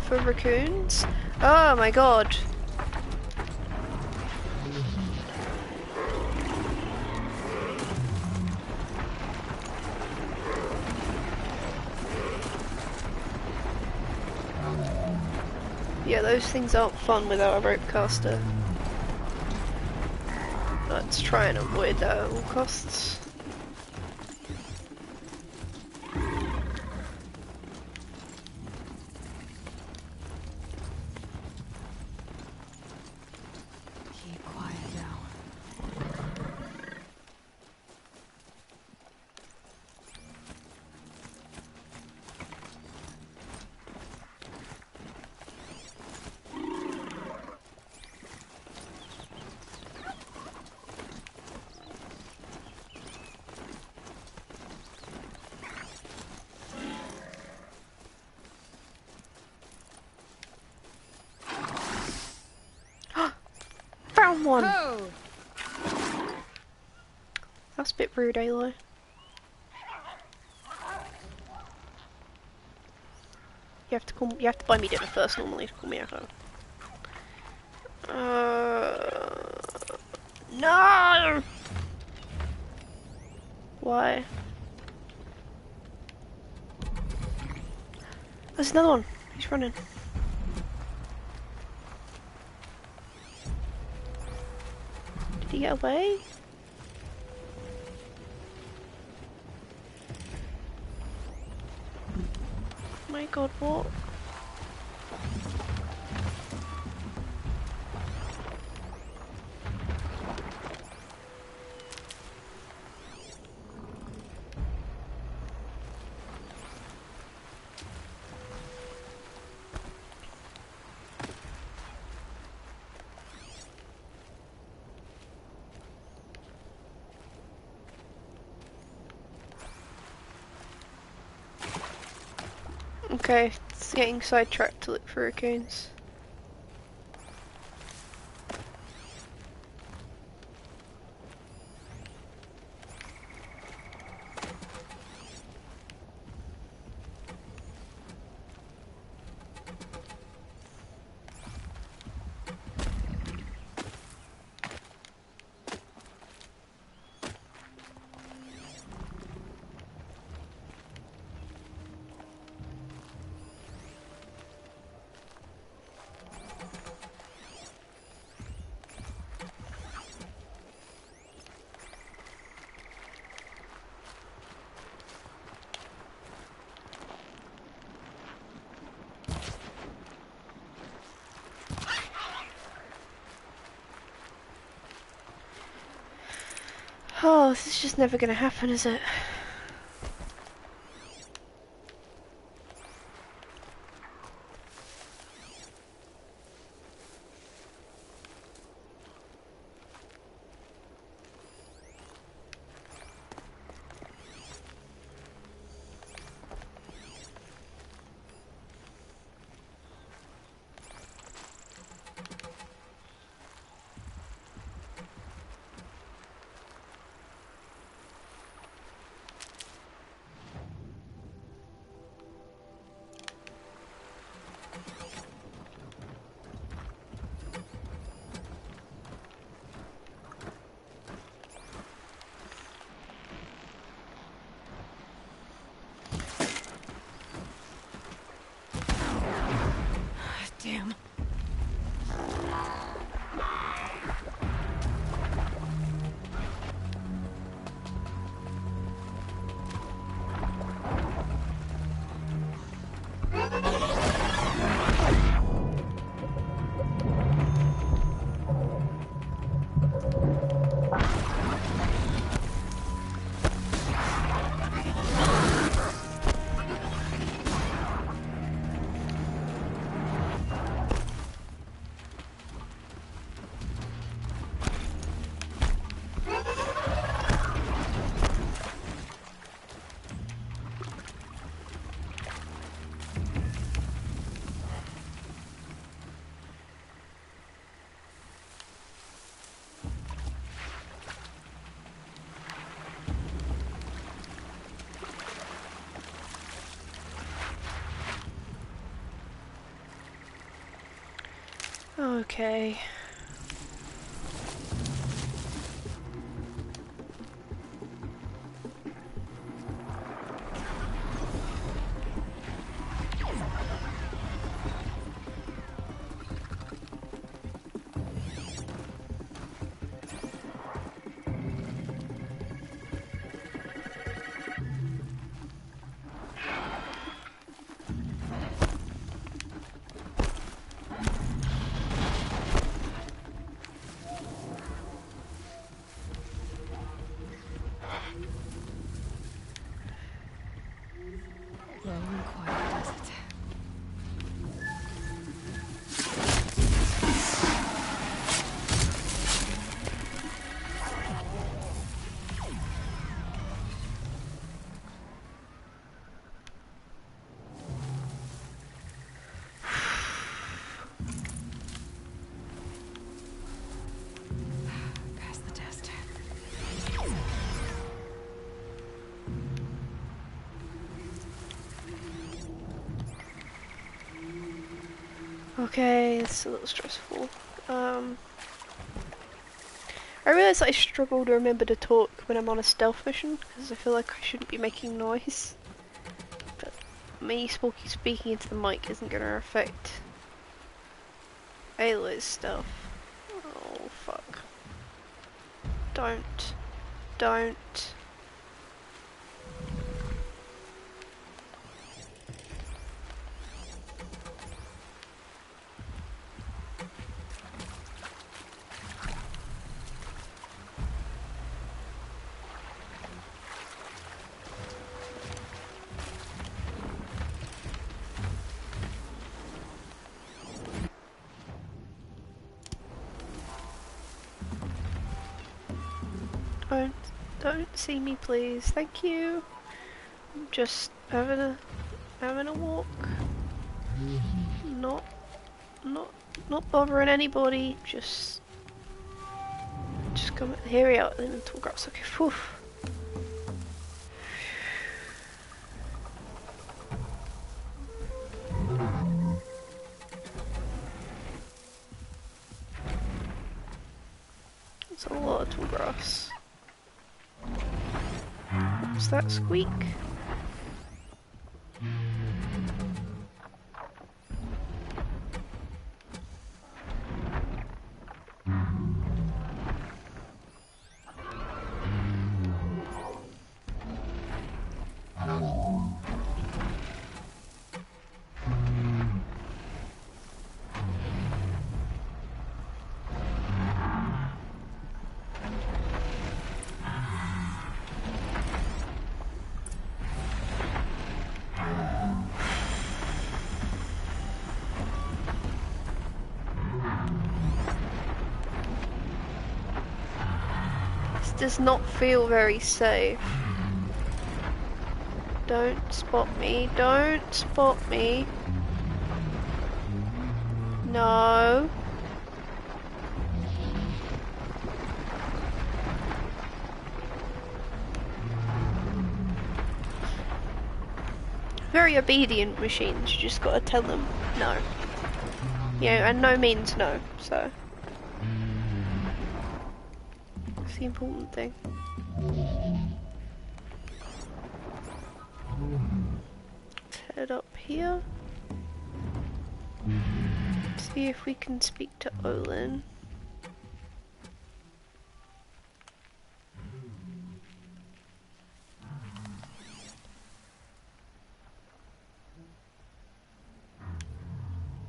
for raccoons? Oh my god. Yeah, those things aren't fun without a rope caster. Let's try and avoid that at all costs. Keep quiet now. Found one! Oh! That's a bit rude, Aloy. You have to buy me dinner first normally to call me Echo. No! Why? There's another one. He's running. Did he get away? My god, what? Okay, it's getting sidetracked to look for raccoons. Oh, this is just never gonna happen, is it? Damn. Okay. Low and quiet does it. Pass the test. Okay, it's a little stressful. I realise I struggle to remember to talk when I'm on a stealth mission, because I feel like I shouldn't be making noise. But me speaking into the mic isn't going to affect Ayla's stuff. Oh, fuck. Don't. Don't. Don't see me, please. Thank you. I'm just having a Having a walk. Not, not, not bothering anybody. Just come. Here we are. In the tall grass. Okay. Whew. It's a lot of tall grass. What's that squeak? Does not feel very safe. Don't spot me. Don't spot me. No. Very obedient machines. You just gotta tell them no. Yeah, and no means no, so. The important thing. Let's head up here. See if we can speak to Olin.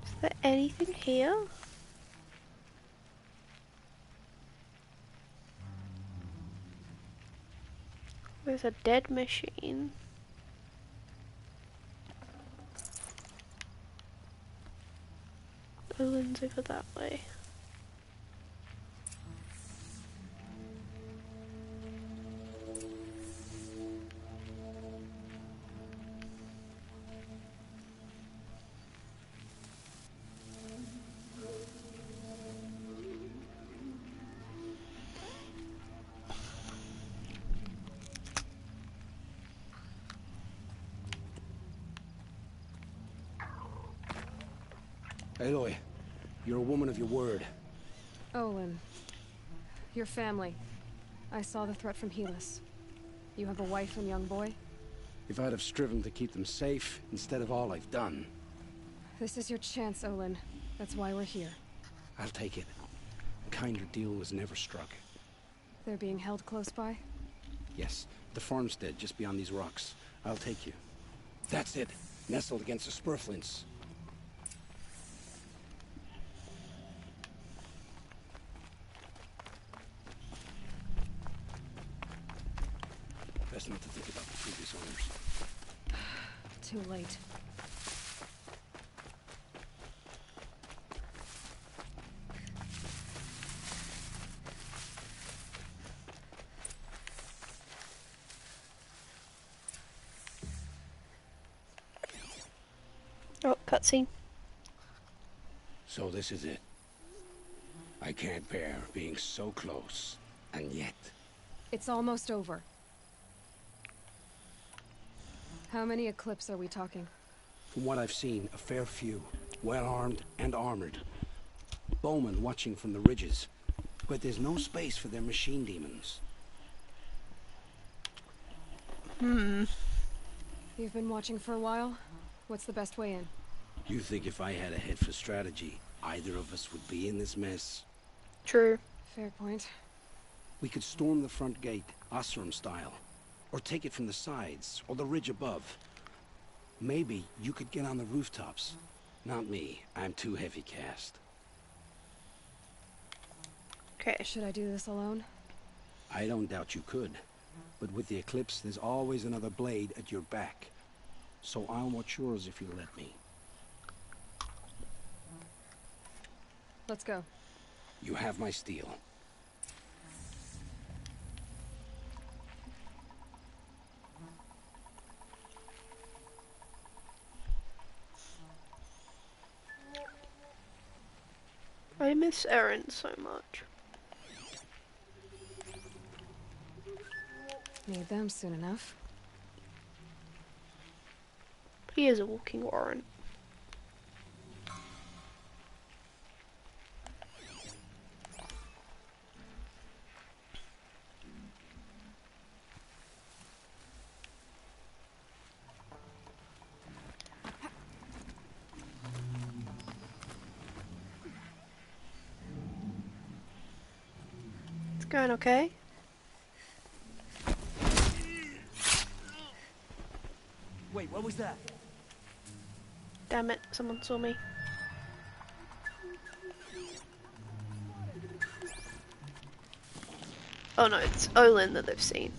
Is there anything here? There's a dead machine. Olin's over that way. Aloy, you're a woman of your word. Olin. Your family. I saw the threat from Helis. You have a wife and young boy? If I'd have striven to keep them safe instead of all I've done. This is your chance, Olin. That's why we're here. I'll take it. A kinder deal was never struck. They're being held close by? Yes, the farmstead just beyond these rocks. I'll take you. That's it. Nestled against the spurflints. Best not to think about the previous owners. Too late. Oh, cutscene. So this is it. I can't bear being so close, and yet... It's almost over. How many Eclipse are we talking? From what I've seen, a fair few. Well-armed and armored. Bowmen watching from the ridges. But there's no space for their machine demons. You've been watching for a while? What's the best way in? You think if I had a head for strategy, either of us would be in this mess? True. Fair point. We could storm the front gate, Osram style. Or take it from the sides, or the ridge above. Maybe you could get on the rooftops. Not me. I'm too heavy cast. Okay. Should I do this alone? I don't doubt you could. But with the Eclipse, there's always another blade at your back. So I'll watch yours if you let me. Let's go. You have my steel. I miss Eren so much. Need them soon enough. He is a walking warrant. It's going okay. Wait, what was that? Damn it, someone saw me. Oh no, it's Olin that they've seen.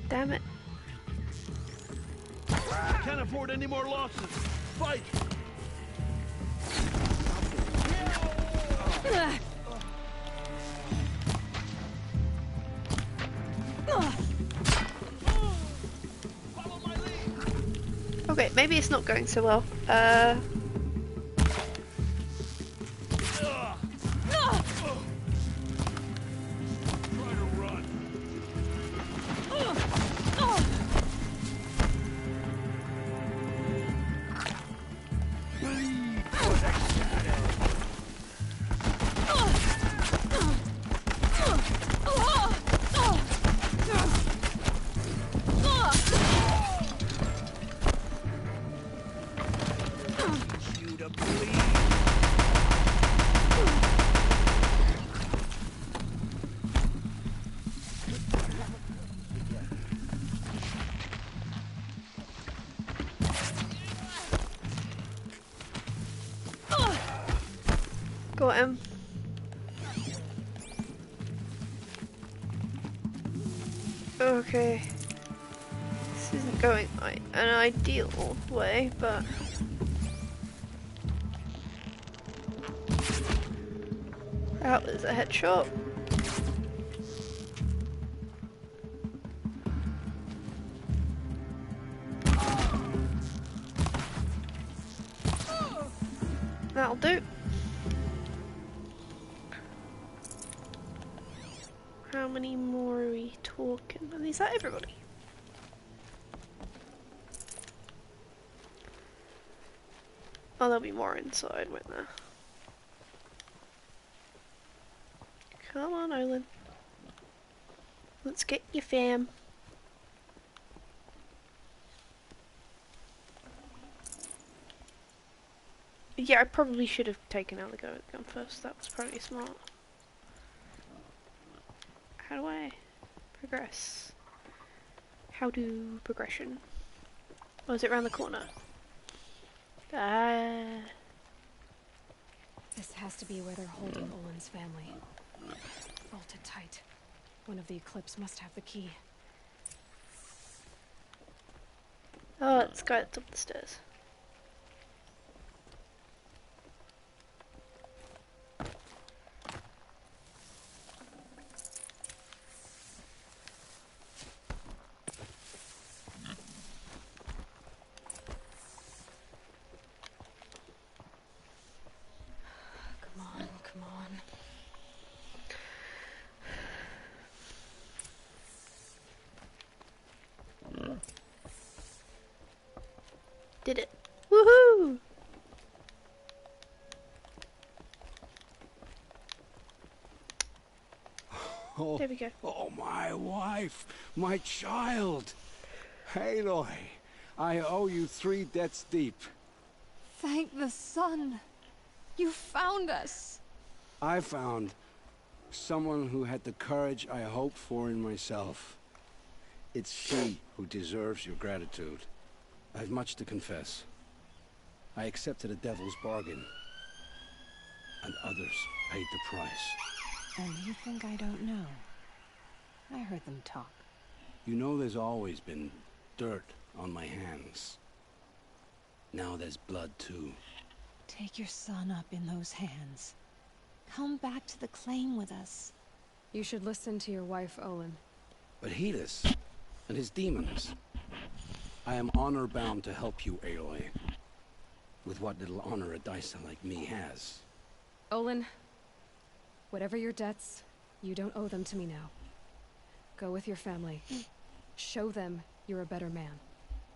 Damn it. Can't afford any more losses. Fight! Follow my lead. Okay, maybe it's not going so well. Try to run. Bleed for the shadow. You to bleed. Got him. Okay. This isn't going an ideal way, but... That was a headshot. That'll do. How many more are we talking? And is that everybody? Oh, there'll be more inside, won't there? Come on, Olin. Let's get your fam. Yeah, I probably should have taken out the go at the gun first. That was probably smart. How do I progress? How do progression? Oh, is it around the corner? This has to be where they're holding Olin's family. Bolted tight. One of the Eclipse must have the key. Oh, it's the guy that's up the stairs. Come on, come on. Did it. Woohoo! Oh, There we go. oh, my wife, my child. Aloy, I owe you 3 debts deep. Thank the sun. You found us. I found someone who had the courage I hoped for in myself. It's she who deserves your gratitude. I've much to confess. I accepted a devil's bargain. and others paid the price. And you think I don't know? I heard them talk. You know there's always been dirt on my hands. Now there's blood too. Take your son up in those hands. Come back to the claim with us. You should listen to your wife, Olin. But Hedis and his demons. I am honor-bound to help you, Aloy. With what little honor a Dyson like me has. Olin, whatever your debts, you don't owe them to me now. Go with your family. Show them you're a better man.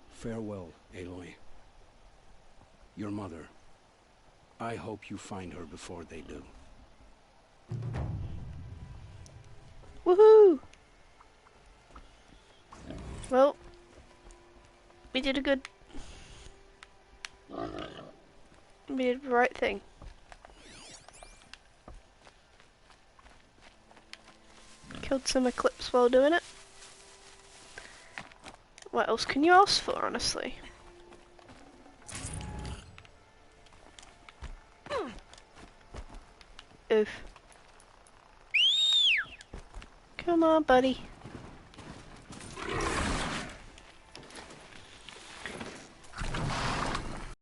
Farewell, Aloy. Your mother. I hope you find her before they do. Woohoo! Well, we did we did the right thing. Killed some Eclipse while doing it. What else can you ask for, honestly? Oof. Come on, buddy.